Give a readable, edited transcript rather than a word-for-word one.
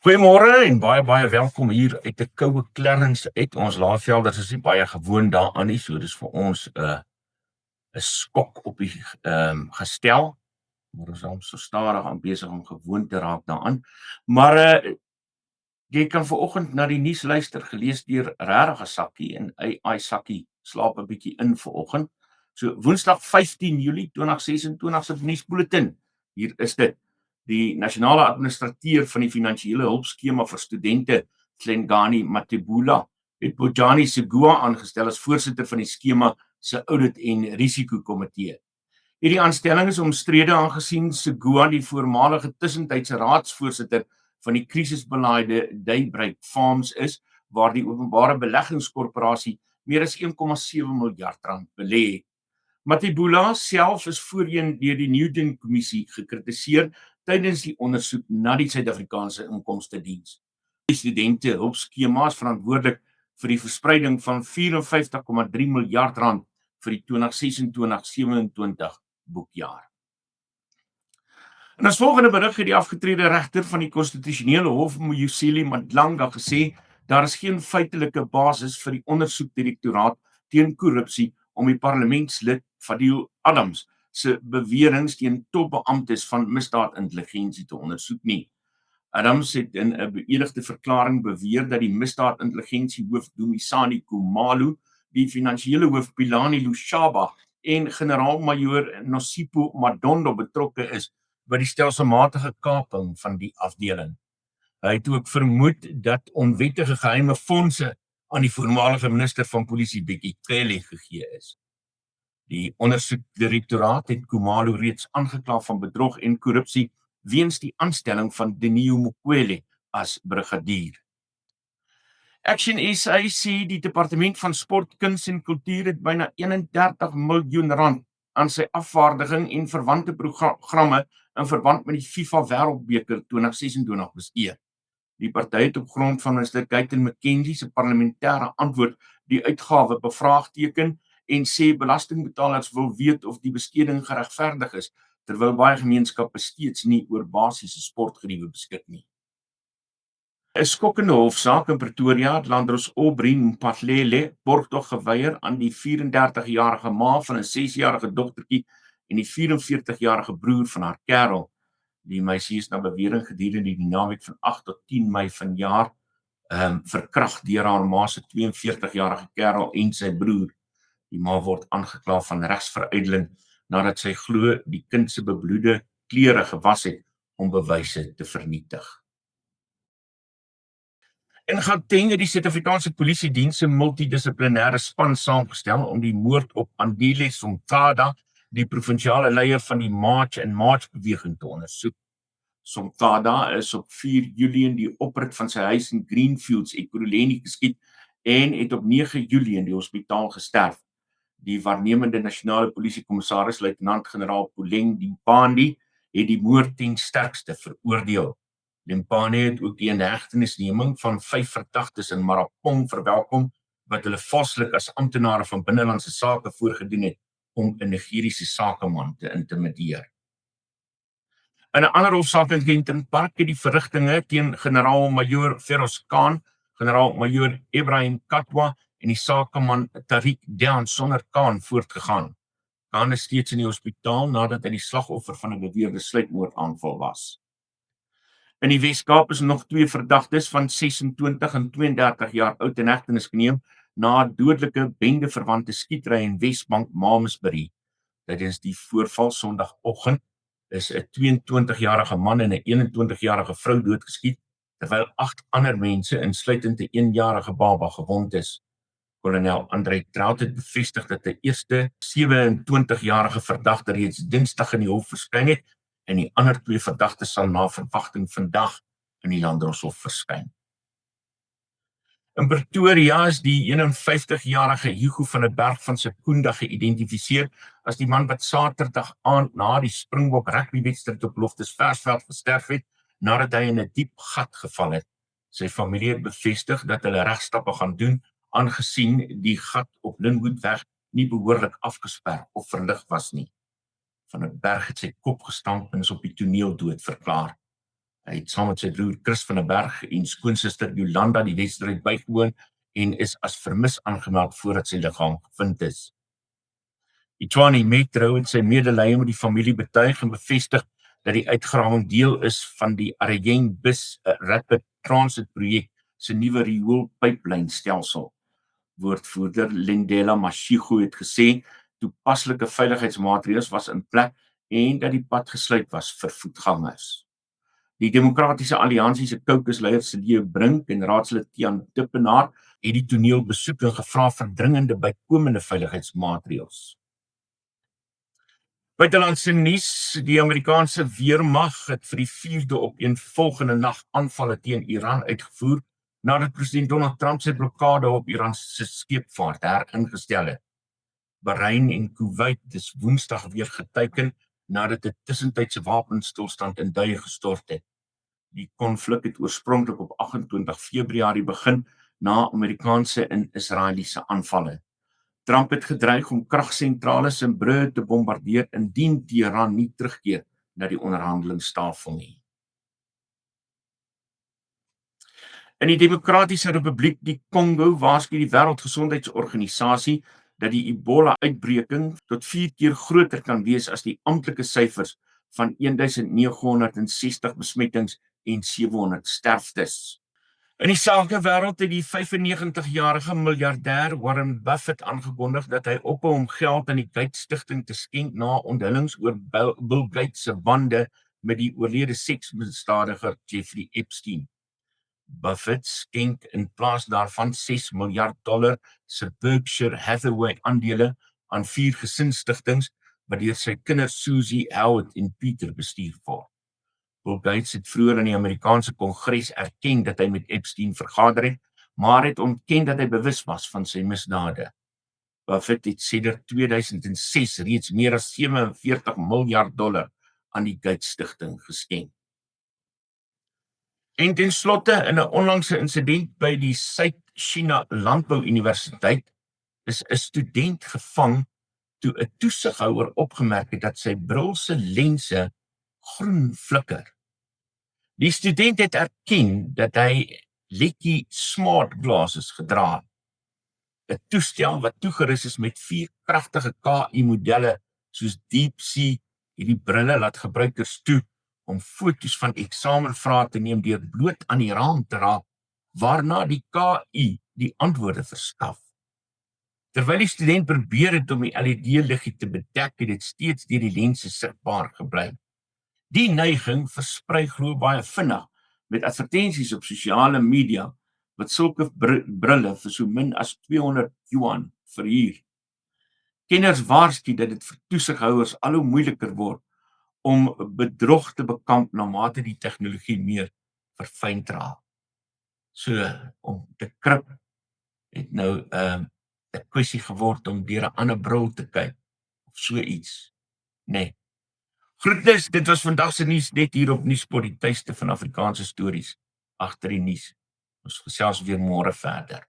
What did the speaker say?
Goeiemôre en baie welkom hier uit die koue Clarence uit. Ons Laagvelders is nie baie gewoond daaraan nie, so dis vir ons 'n skok op die gestel, maar ons is al so stadig aan besig om gewoond te raak daaraan. Maar jy kan vanoggend na die nuus luister, gelees deur regtig 'n sakkie en hy sakkie slaap 'n bietjie in vanoggend. So Woensdag 15 Julie 2026 se nuusbulletin. Hier is dit. Die nasionale administrateur van die finansiële hulpskema vir studente, Hlengani Matebula, het Bojani Segua aangestel as voorsitter van die skema se audit en risikokomitee. Hierdie aanstelling is omstrede aangesien Segua die voormalige tussentydse raadsvoorsitter van die krisisbeleide Daybreak Farms is, waar die openbare beleggingskorporasie meer as 1,7 miljard rand belê het. Matebula self is voorheen deur die Newton-kommissie gekritiseer tydens die ondersoek na die Suid-Afrikaanse Inkomstediens. Die studente hulpskema is verantwoordelik vir die verspreiding van 54,3 miljard rand vir die 2026-27 boekjaar. En as volgende berig het die afgetrede regter van die konstitusionele hof, Moyuseli Madlanga, gesê daar is geen feitelike basis vir die ondersoekdirektoraat teen korrupsie om die parlementslid Fadil Adams se beweringe teen topbeamptes van misdaadintelligensie te ondersoek nie. Adams het in 'n beëdigde verklaring beweer dat die misdaadintelligensiehoof Dumisani Khumalo, die finansiële hoof Philani Lushaba en generaal-majoor Nosipho Madondo betrokke is by die stelselmatige kaping van die afdeling. Hy het ook vermoed dat onwettige geheime fondse aan die voormalige minister van polisie Bekkie Cele gegee is. Die ondersoekdirektoraat het Khumalo reeds aangekla van bedrog en korrupsie weens die aanstelling van Denio Mokwele as brigadier. Action SA sê die departement van sport, kuns en kultuur het byna 31 miljoen rand aan sy afvaardiging en verwante programme in verband met die FIFA Wêreldbeker 2026 bestee. Die party het op grond van minister Guyton McKenzie se parlementêre antwoord die uitgawe bevraagteken en sê belastingbetalers wil weet of die besteding geregverdig is, terwyl baie gemeenskappe steeds nie oor basiese sportgeriewe beskik nie. 'n Skokkende hofsaak in Pretoria het Landros Aubrey Mphahlele borgtog geweier aan die 34-jarige ma van 'n 6-jarige dogtertjie en die 44-jarige broer van haar kerel. Die meisie is na bewering gedurende die naweek van 8 tot 10 Mei vanjaar verkragt deur haar ma se 42-jarige kerel en sy broer. Die ma word aangekla van regsveruideling nadat sy glo die kind se bebloede klere gewas het om bewyse te vernietig. In Gauteng het die Suid-Afrikaanse Polisiediens se multidissiplinêre span saamgestel om die moord op Andile Somthada, die provinsiale leier van die March and March beweging, te ondersoek. Somthada is op 4 Julie in die oprit van sy huis in Greenfields, Ekurhuleni geskiet en het op 9 Julie in die hospitaal gesterf. Die waarnemende nasionale polisiekommissaris luitenant-generaal Puleng Dimpandi het die moord ten sterkste veroordeel. Dimpandi het ook die inhegtenisneming van 5 verdagtes in Marapong verwelkom wat hulle valslik as amptenare van binnelandse sake voorgedoen het om 'n Nigeriese sakeman te intimideer. In 'n ander hofsaak in Kempton Park het die verrigtinge teen generaal-majoor Feroz Khan, generaal-majoor Ibrahim Katwa en die sakeman Tariq Dean sonder Khan voortgegaan. Khan is steeds in die hospitaal nadat hy die slagoffer van 'n beweerde sluipmoordaanval was. In die Wes-Kaap is nog 2 verdagtes van 26 en 32 jaar oud in hegtenis geneem na 'n dodelike bendeverwante skietery in Wesbank, Malmesbury. Tydens die voorval Sondagoggend is 'n 22-jarige man en 'n 21-jarige vrou doodgeskiet, terwyl 8 ander mense, insluitend 'n 1-jarige baba, gewond is. Kolonel Andre Trout het bevestig dat 'n eerste 27-jarige verdagte reeds Dinsdag in die hof verskyn het en die ander 2 verdagtes sal na verwagting vandag in die Landdroshof verskyn. In Pretoria is die 51-jarige Hugo van der Berg van Secunda geïdentifiseer as die man wat Saterdag aand na die Springbok rugbywedstryd op Loftusversveld gesterf het nadat hy in 'n diep gat geval het. Sy familie het bevestig dat hulle regstappe gaan doen aangesien die gat op Linwoodweg nie behoorlik afgesper of verlig was nie. Van der Berg het sy kop gestamp en is op die toneel dood verklaar. Hy het saam met sy broer Chris van der Berg en skoonsister Jolanda die wedstryd bygewoon en is as vermis aangemeld voordat sy liggaam gevind is. Die Tshwane Metro het sy medelee met die familie betuig en bevestig dat die uitgrawing deel is van die Arayeng Bus Rapid Transit projek se nuwe rioolpyplynstelsel. Woordvoerder Lindela Mashigo het gesê toepaslike veiligheidsmaatreëls was in plek en dat die pad gesluit was vir voetgangers. Die Demokratiese Alliansie se caucusleier Cedeo Brink en raadslid Tiaan Dippenaar het die toneel besoek en gevra vir dringende bykomende veiligheidsmaatreëls. Buitelandse nuus, die Amerikaanse weermag het vir die 4de opeenvolgende nag aanvalle teen Iran uitgevoer nadat president Donald Trump sy blokkade op Iran se scheepvaart heringestel het. Bahrein en Kuwait is Woensdag weer geteken nadat 'n tussentydse wapenstilstand in duie gestort het. Die konflik het oorspronklik op 28 Februarie begin na Amerikaanse en Israeliese aanvalle. Trump het gedreig om kragsentrales en brûe te bombardeer indien Teheran nie terugkeer na die onderhandelingstafel nie. In die Demokratiese Republiek die Kongo waarsku die Wêreldgesondheidsorganisasie dat die Ebola-uitbreking tot 4 keer groter kan wees as die amptelike syfers van 1960 besmettings en 700 sterftes. In dieselfde wêreld het die 95-jarige miljardêr Warren Buffett aangekondig dat hy ophou om geld aan die Gates Stichting te skenk na onthullings oor Bill Gates se bande met die oorlede seksmisdadiger Jeffrey Epstein. Buffett skenk in plaas daarvan $6 miljard se Berkshire Hathaway aandele aan 4 gesinsstigtings wat deur sy kinders Susie, Howard en Peter bestuur word. Bill Gates het vroeër in die Amerikaanse Kongres erken dat hy met Epstein vergader het, maar het ontken dat hy bewus was van sy misdade. Buffett het sedert 2006 reeds meer as $47 miljard aan die Gates Stichting geskenk. En ten slotte, in 'n onlangse insident by die Suid-China Landbou Universiteit is 'n student gevang toe 'n toesighouer opgemerk het dat sy bril se lense groen flikker. Die student het erken dat hy Lekkie Smart Glasses gedra het, 'n toestel wat toegerus is met 4 kragtige KI-modelle soos DeepSea. Hierdie brille laat gebruikers toe om foto's van eksamenvrae te neem deur bloot aan die raam te raak, waarna die KI die antwoorde verskaf. Terwyl die student probeer het om die LED-liggie te bedek, het dit steeds deur die lense sigbaar gebly. Die neiging versprei glo baie vinnig met advertensies op sosiale media wat sulke brille vir so min as $200 verhuur. Kenners waarsku dat dit vir toesighouers al hoe moeiliker word om bedrog te bekamp na mate die tegnologie meer verfyn raak. So, om te krip het nou 'n kwessie geword om deur 'n ander bril te kyk of so iets. Nee. Groetnis, dit was vandag se nuus net hier op Nuuspot, die tuiste van Afrikaanse stories agter die nuus. Ons gesels weer môre verder.